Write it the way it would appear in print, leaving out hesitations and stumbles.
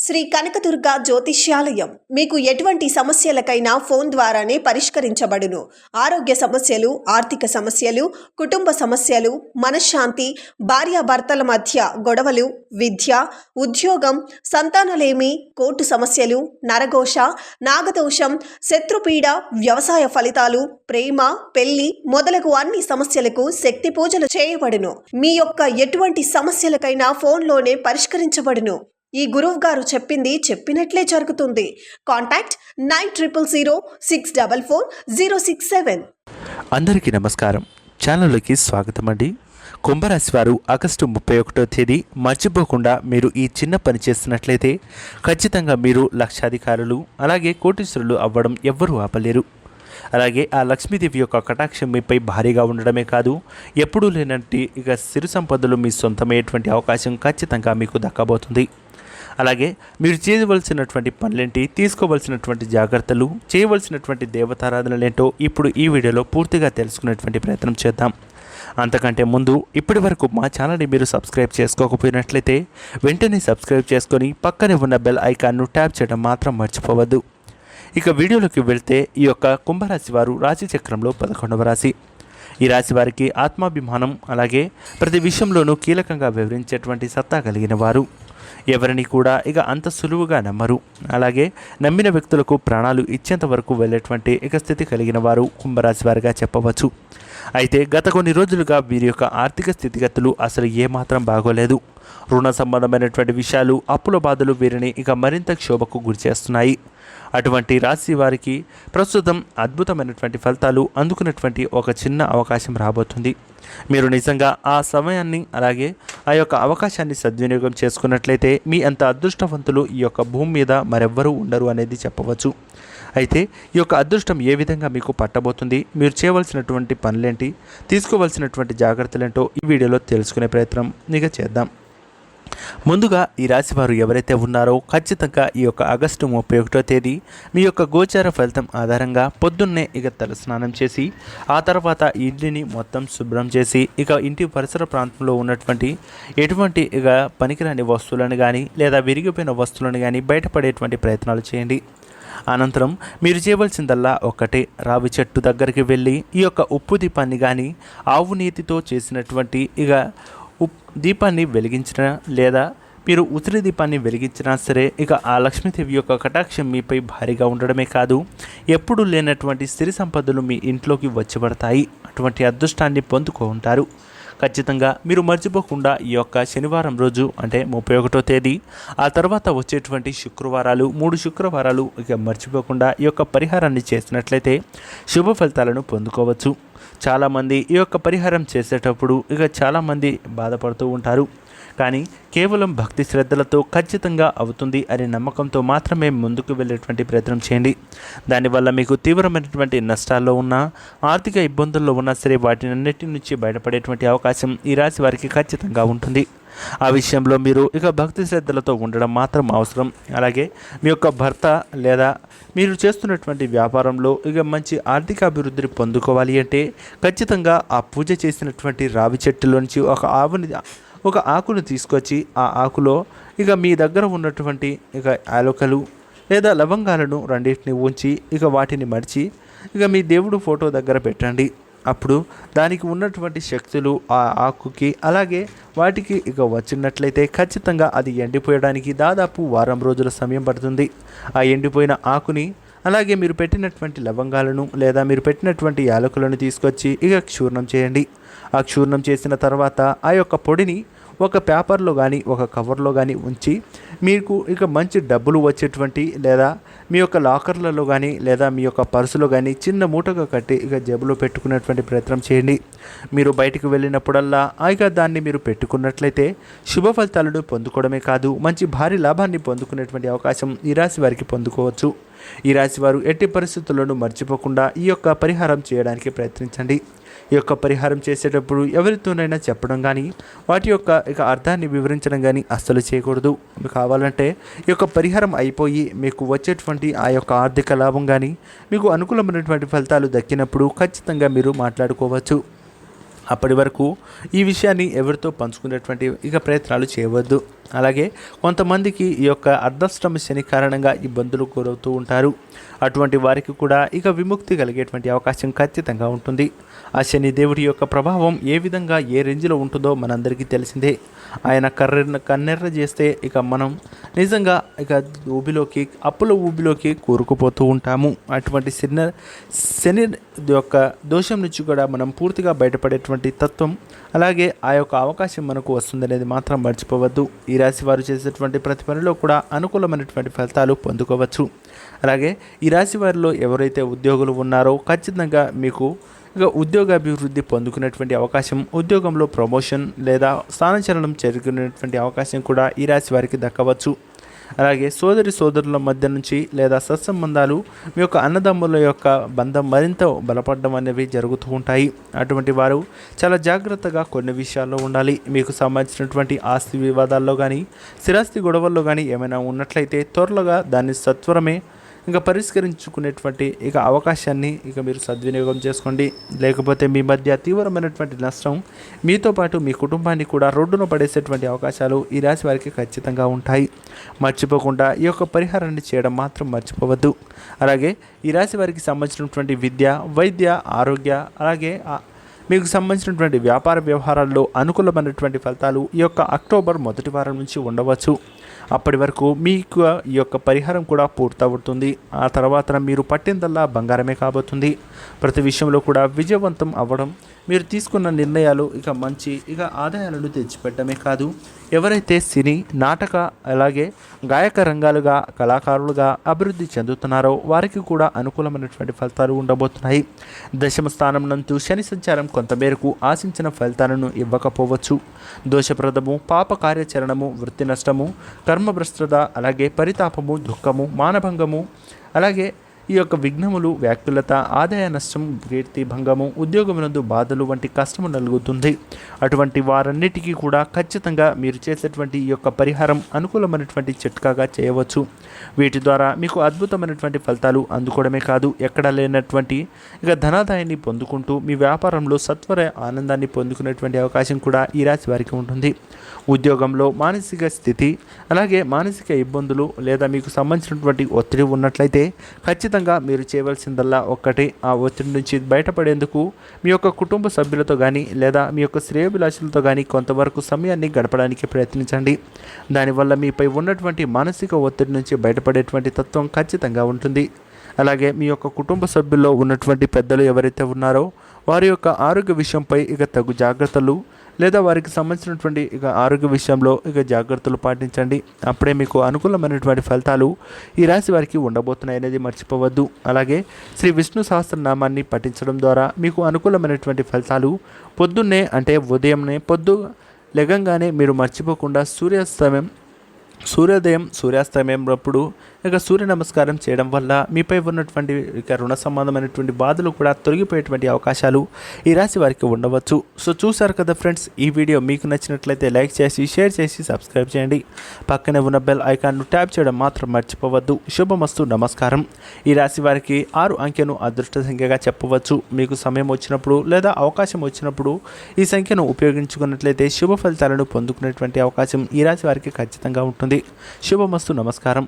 శ్రీ కనకదుర్గ జ్యోతిష్యాలయం మీకు ఎటువంటి సమస్యలకైనా ఫోన్ ద్వారానే పరిష్కరించబడును. ఆరోగ్య సమస్యలు, ఆర్థిక సమస్యలు, కుటుంబ సమస్యలు, మనశ్శాంతి, భార్యాభర్తల మధ్య గొడవలు, విద్య, ఉద్యోగం, సంతానలేమి, కోర్టు సమస్యలు, నరఘోష, నాగదోషం, శత్రుపీడ, వ్యవసాయ ఫలితాలు, ప్రేమ, పెళ్లి మొదలగు అన్ని సమస్యలకు శక్తి పూజలు చేయబడును. మీ యొక్క ఎటువంటి సమస్యలకైనా ఫోన్లోనే పరిష్కరించబడును. ఈ గురువు గారు చెప్పింది చెప్పినట్లే జరుగుతుంది. కాంటాక్ట్ 9000644067. అందరికీ నమస్కారం. ఛానల్లోకి స్వాగతం అండి. కుంభరాశి వారు ఆగస్టు 31వ తేదీ మర్చిపోకుండా మీరు ఈ చిన్న పని చేస్తున్నట్లయితే ఖచ్చితంగా మీరు లక్షాధికారులు అలాగే కోటీశ్వరులు అవ్వడం ఎవ్వరూ ఆపలేరు. అలాగే ఆ లక్ష్మీదేవి యొక్క కటాక్షం మీపై భారీగా ఉండడమే కాదు, ఎప్పుడూ లేనట్టు ఇక సిరి సంపదలు మీ సొంతమయ్యేటువంటి అవకాశం ఖచ్చితంగా మీకు దక్కబోతుంది. అలాగే మీరు చేయవలసినటువంటి పనులేంటి, తీసుకోవలసినటువంటి జాగ్రత్తలు, చేయవలసినటువంటి దేవతారాధనలేంటో ఇప్పుడు ఈ వీడియోలో పూర్తిగా తెలుసుకునేటువంటి ప్రయత్నం చేద్దాం. అంతకంటే ముందు ఇప్పటి వరకు మా ఛానల్ని మీరు సబ్స్క్రైబ్ చేసుకోకపోయినట్లయితే వెంటనే సబ్స్క్రైబ్ చేసుకొని పక్కనే ఉన్న బెల్ ఐకాన్ను ట్యాప్ చేయడం మాత్రం మర్చిపోవద్దు. ఇక వీడియోలోకి వెళ్తే ఈ యొక్క కుంభరాశి వారు రాశి చక్రంలో 11వ రాశి. ఈ రాశి వారికి ఆత్మాభిమానం అలాగే ప్రతి విషయంలోనూ కీలకంగా వివరించేటువంటి సత్తా కలిగిన వారు. ఎవరిని కూడా ఇక అంత సులువుగా నమ్మరు. అలాగే నమ్మిన వ్యక్తులకు ప్రాణాలు ఇచ్చేంత వరకు వెళ్ళేటువంటి ఇక స్థితి కలిగిన వారు కుంభరాశి వారిగా చెప్పవచ్చు. అయితే గత కొన్ని రోజులుగా వీరి యొక్క ఆర్థిక స్థితిగతులు అసలు ఏమాత్రం బాగోలేదు. రుణ సంబంధమైనటువంటి విషయాలు, అప్పుల బాధలు వీరిని ఇక మరింత క్షోభకు గురి చేస్తున్నాయి. అటువంటి రాశి వారికి ప్రస్తుతం అద్భుతమైనటువంటి ఫలితాలు అందుకున్నటువంటి ఒక చిన్న అవకాశం రాబోతుంది. మీరు నిజంగా ఆ సమయాన్ని అలాగే ఆ యొక్క అవకాశాన్ని సద్వినియోగం చేసుకున్నట్లయితే మీ అంత అదృష్టవంతులు ఈ యొక్క భూమి మీద మరెవ్వరూ ఉండరు అనేది చెప్పవచ్చు. అయితే ఈ యొక్క అదృష్టం ఏ విధంగా మీకు పట్టబోతుంది, మీరు చేయవలసినటువంటి పనులేంటి, తీసుకోవాల్సినటువంటి జాగ్రత్తలేంటో ఈ వీడియోలో తెలుసుకునే ప్రయత్నం ఇక చేద్దాం. ముందుగా ఈ రాశి వారు ఎవరైతే ఉన్నారో ఖచ్చితంగా ఈ యొక్క ఆగస్టు 31వ తేదీ మీ యొక్క గోచార ఫలితం ఆధారంగా పొద్దున్నే ఇక తలస్నానం చేసి ఆ తర్వాత ఇంటిని మొత్తం శుభ్రం చేసి ఇక ఇంటి పరిసర ప్రాంతంలో ఉన్నటువంటి ఎటువంటి ఇక పనికిరాని వస్తువులను కానీ లేదా విరిగిపోయిన వస్తువులను కానీ బయటపడేటువంటి ప్రయత్నాలు చేయండి. అనంతరం మీరు చేయవలసిందల్లా ఒక్కటే, రావి చెట్టు దగ్గరికి వెళ్ళి ఈ యొక్క ఉప్పు దీపాన్ని కానీ ఆవు నీతితో చేసినటువంటి ఇక దీపాన్ని వెలిగించిన లేదా మీరు ఉసిరి దీపాన్ని వెలిగించినా సరే ఇక ఆ లక్ష్మీదేవి యొక్క కటాక్షం మీపై భారీగా ఉండడమే కాదు, ఎప్పుడు లేనటువంటి సిరి సంపదలు మీ ఇంట్లోకి వచ్చి పడతాయి. అటువంటి అదృష్టాన్ని పొందుకుంటారు. ఖచ్చితంగా మీరు మర్చిపోకుండా ఈ యొక్క శనివారం రోజు అంటే 31వ తేదీ ఆ తర్వాత వచ్చేటువంటి శుక్రవారాలు 3 శుక్రవారాలు ఇక మర్చిపోకుండా ఈ యొక్క పరిహారాన్ని చేసినట్లయితే శుభ ఫలితాలను పొందుకోవచ్చు. చాలామంది ఈ యొక్క పరిహారం చేసేటప్పుడు ఇక చాలామంది బాధపడుతూ ఉంటారు. కానీ కేవలం భక్తి శ్రద్ధలతో ఖచ్చితంగా అవుతుంది అనే నమ్మకంతో మాత్రమే ముందుకు వెళ్ళేటువంటి ప్రయత్నం చేయండి. దానివల్ల మీకు తీవ్రమైనటువంటి నష్టాల్లో ఉన్నా, ఆర్థిక ఇబ్బందుల్లో ఉన్నా సరే వాటినన్నిటి నుంచి బయటపడేటువంటి అవకాశం ఈ రాశి వారికి ఖచ్చితంగా ఉంటుంది. ఆ విషయంలో మీరు ఇక భక్తి శ్రద్ధలతో ఉండడం మాత్రం అవసరం. అలాగే మీ యొక్క భర్త లేదా మీరు చేస్తున్నటువంటి వ్యాపారంలో ఇక మంచి ఆర్థిక అభివృద్ధిని పొందుకోవాలి అంటే ఖచ్చితంగా ఆ పూజ చేసినటువంటి రావి చెట్టులోంచి ఒక ఆకును తీసుకొచ్చి ఆ ఆకులో ఇక మీ దగ్గర ఉన్నటువంటి ఇక యాలకులు లేదా లవంగాలను రెండింటిని ఉంచి ఇక వాటిని మడిచి ఇక మీ దేవుడు ఫోటో దగ్గర పెట్టండి. అప్పుడు దానికి ఉన్నటువంటి శక్తులు ఆ ఆకుకి అలాగే వాటికి ఇక వచ్చినట్లయితే ఖచ్చితంగా అది ఎండిపోయడానికి దాదాపు వారం రోజుల సమయం పడుతుంది. ఆ ఎండిపోయిన ఆకుని అలాగే మీరు పెట్టినటువంటి లవంగాలను లేదా మీరు పెట్టినటువంటి యాలకులను తీసుకొచ్చి ఇక క్షూర్ణం చేయండి. ఆ క్షూర్ణం చేసిన తర్వాత ఆ యొక్క పొడిని ఒక పేపర్లో కానీ ఒక కవర్లో కానీ ఉంచి మీకు ఇక మంచి డబ్బులు వచ్చేటువంటి లేదా మీ యొక్క లాకర్లలో కానీ లేదా మీ యొక్క పర్సులో కానీ చిన్న మూటగా కట్టి ఇక జేబులో పెట్టుకునేటువంటి ప్రయత్నం చేయండి. మీరు బయటకు వెళ్ళినప్పుడల్లా ఇక దాన్ని మీరు పెట్టుకున్నట్లయితే శుభ ఫలితాలను పొందుకోవడమే కాదు, మంచి భారీ లాభాన్ని పొందుకునేటువంటి అవకాశం ఈ రాశి వారికి పొందుకోవచ్చు. ఈ రాశి వారు ఎట్టి పరిస్థితులను మర్చిపోకుండా ఈ యొక్క పరిహారం చేయడానికి ప్రయత్నించండి. ఈ యొక్క పరిహారం చేసేటప్పుడు ఎవరితోనైనా చెప్పడం కానీ వాటి యొక్క ఇక అర్థాన్ని వివరించడం కానీ అస్సలు చేయకూడదు. మీకు కావాలంటే ఈ యొక్క పరిహారం అయిపోయి మీకు వచ్చేటువంటి ఆ యొక్క ఆర్థిక లాభం కానీ మీకు అనుకూలమైనటువంటి ఫలితాలు దక్కినప్పుడు ఖచ్చితంగా మీరు మాట్లాడుకోవచ్చు. అప్పటి వరకు ఈ విషయాన్ని ఎవరితో పంచుకునేటువంటి ఇక ప్రయత్నాలు చేయవద్దు. అలాగే కొంతమందికి ఈ యొక్క అర్ధాష్టమ శని కారణంగా ఇబ్బందులు గురవుతూ ఉంటారు. అటువంటి వారికి కూడా ఇక విముక్తి కలిగేటువంటి అవకాశం ఖచ్చితంగా ఉంటుంది. ఆ శని దేవుడి యొక్క ప్రభావం ఏ విధంగా ఏ రేంజ్లో ఉంటుందో మనందరికీ తెలిసిందే. ఆయన కన్నెర్ర చేస్తే ఇక మనం నిజంగా ఇక అప్పుల ఊబిలోకి కూరుకుపోతూ ఉంటాము. అటువంటి శని యొక్క దోషం నుంచి కూడా మనం పూర్తిగా బయటపడేటువంటి తత్వం, అలాగే ఆ యొక్క అవకాశం మనకు వస్తుందనేది మాత్రం మర్చిపోవద్దు. ఈ రాశి వారు చేసేటువంటి ప్రతి పనిలో కూడా అనుకూలమైనటువంటి ఫలితాలు పొందుకోవచ్చు. అలాగే ఈ రాశి వారిలో ఎవరైతే ఉద్యోగులు ఉన్నారో ఖచ్చితంగా మీకు ఇక ఉద్యోగాభివృద్ధి పొందుకునేటువంటి అవకాశం, ఉద్యోగంలో ప్రమోషన్ లేదా స్థానచలనం జరిగినటువంటి అవకాశం కూడా ఈ రాశి వారికి దక్కవచ్చు. అలాగే సోదరుల మధ్య నుంచి లేదా సత్సంబంధాలు, మీ యొక్క అన్నదమ్ముల యొక్క బంధం మరింత బలపడడం అనేవి జరుగుతూ ఉంటాయి. అటువంటి వారు చాలా జాగ్రత్తగా కొన్ని విషయాల్లో ఉండాలి. మీకు సంబంధించినటువంటి ఆస్తి వివాదాల్లో కానీ స్థిరాస్తి గొడవల్లో కానీ ఏమైనా ఉన్నట్లయితే త్వరగా దాన్ని సత్వరమే ఇంకా పరిష్కరించుకునేటువంటి ఇక అవకాశాన్ని ఇక మీరు సద్వినియోగం చేసుకోండి. లేకపోతే మీ మధ్య తీవ్రమైనటువంటి నష్టం, మీతో పాటు మీ కుటుంబాన్ని కూడా రోడ్డున పడేసేటువంటి అవకాశాలు ఈ రాశి వారికి ఖచ్చితంగా ఉంటాయి. మర్చిపోకుండా ఈ యొక్క పరిహారాన్ని చేయడం మాత్రం మర్చిపోవద్దు. అలాగే ఈ రాశి వారికి సంబంధించినటువంటి విద్య, వైద్య, ఆరోగ్య, అలాగే మీకు సంబంధించినటువంటి వ్యాపార వ్యవహారాల్లో అనుకూలమైనటువంటి ఫలితాలు ఈ యొక్క అక్టోబర్ మొదటి వారం నుంచి ఉండవచ్చు. అప్పటి వరకు మీకు ఈ యొక్క పరిహారం కూడా పూర్తవుతుంది. ఆ తర్వాత మీరు పట్టిందల్లా బంగారమే కాబోతుంది. ప్రతి విషయంలో కూడా విజయవంతం అవ్వడం, మీరు తీసుకున్న నిర్ణయాలు ఇక ఆదాయాలను తెచ్చిపెట్టడమే కాదు, ఎవరైతే సినీ, నాటక, అలాగే గాయక రంగాలుగా కళాకారులుగా అభివృద్ధి చెందుతున్నారో వారికి కూడా అనుకూలమైనటువంటి ఫలితాలు ఉండబోతున్నాయి. దశమ స్థానం నందు శని సంచారం కొంతమేరకు ఆశించిన ఫలితాలను ఇవ్వకపోవచ్చు. దోషప్రదము, పాప కార్యాచరణము, వృత్తి నష్టము, కర్మభ్రష్టత, అలాగే పరితాపము, దుఃఖము, మానభంగము, అలాగే ఈ యొక్క విఘ్నములు, వ్యాకులత, ఆదాయ నష్టం, కీర్తి భంగము, ఉద్యోగమునందు బాధలు వంటి కష్టము నలుగుతుంది. అటువంటి వారన్నిటికీ కూడా ఖచ్చితంగా మీరు చేసేటువంటి ఈ యొక్క పరిహారం అనుకూలమైనటువంటి చిట్కాగా చేయవచ్చు. వీటి ద్వారా మీకు అద్భుతమైనటువంటి ఫలితాలు అందుకోవడమే కాదు, ఎక్కడ లేనటువంటి ధనాదాయాన్ని పొందుకుంటూ మీ వ్యాపారంలో సత్వర ఆనందాన్ని పొందుకునేటువంటి అవకాశం కూడా ఈ రాశి వారికి ఉంటుంది. ఉద్యోగంలో మానసిక స్థితి, అలాగే మానసిక ఇబ్బందులు లేదా మీకు సంబంధించినటువంటి ఒత్తిడి ఉన్నట్లయితే ఖచ్చితంగా మీరు చేయవలసిందల్లా ఒక్కటే, ఆ ఒత్తిడి నుంచి బయటపడేందుకు మీ యొక్క కుటుంబ సభ్యులతో కానీ లేదా మీ యొక్క శ్రేయోభిలాషులతో కానీ కొంతవరకు సమయాన్ని గడపడానికి ప్రయత్నించండి. దానివల్ల మీపై ఉన్నటువంటి మానసిక ఒత్తిడి నుంచి బయటపడేటువంటి తత్వం ఖచ్చితంగా ఉంటుంది. అలాగే మీ యొక్క కుటుంబ సభ్యుల్లో ఉన్నటువంటి పెద్దలు ఎవరైతే ఉన్నారో వారి యొక్క ఆరోగ్య విషయంపై తగు జాగ్రత్తలు లేదా వారికి సంబంధించినటువంటి ఆరోగ్య విషయంలో జాగ్రత్తలు పాటించండి. అప్పుడే మీకు అనుకూలమైనటువంటి ఫలితాలు ఈ రాశి వారికి ఉండబోతున్నాయి అనేది మర్చిపోవద్దు. అలాగే శ్రీ విష్ణు సహస్రనామాన్ని పఠించడం ద్వారా మీకు అనుకూలమైనటువంటి ఫలితాలు పొద్దున్నే, అంటే ఉదయంనే లెగంగానే మీరు మర్చిపోకుండా సూర్యాస్తమయంప్పుడు సూర్య నమస్కారం చేయడం వల్ల మీపై ఉన్నటువంటి రుణ సంబంధమైనటువంటి బాధలు కూడా తొలగిపోయేటువంటి అవకాశాలు ఈ రాశి వారికి ఉండవచ్చు. సో చూసారు కదా ఫ్రెండ్స్, ఈ వీడియో మీకు నచ్చినట్లయితే లైక్ చేసి, షేర్ చేసి, సబ్స్క్రైబ్ చేయండి. పక్కనే ఉన్న బెల్ ఐకాన్ను ట్యాప్ చేయడం మాత్రం మర్చిపోవద్దు. శుభమస్తు, నమస్కారం. ఈ రాశి వారికి 6 అంకెను అదృష్ట సంఖ్యగా చెప్పవచ్చు. మీకు సమయం వచ్చినప్పుడు లేదా అవకాశం వచ్చినప్పుడు ఈ సంఖ్యను ఉపయోగించుకున్నట్లయితే శుభ ఫలితాలను పొందుకునేటువంటి అవకాశం ఈ రాశి వారికి ఖచ్చితంగా ఉంటుంది. శుభమస్తు, నమస్కారం.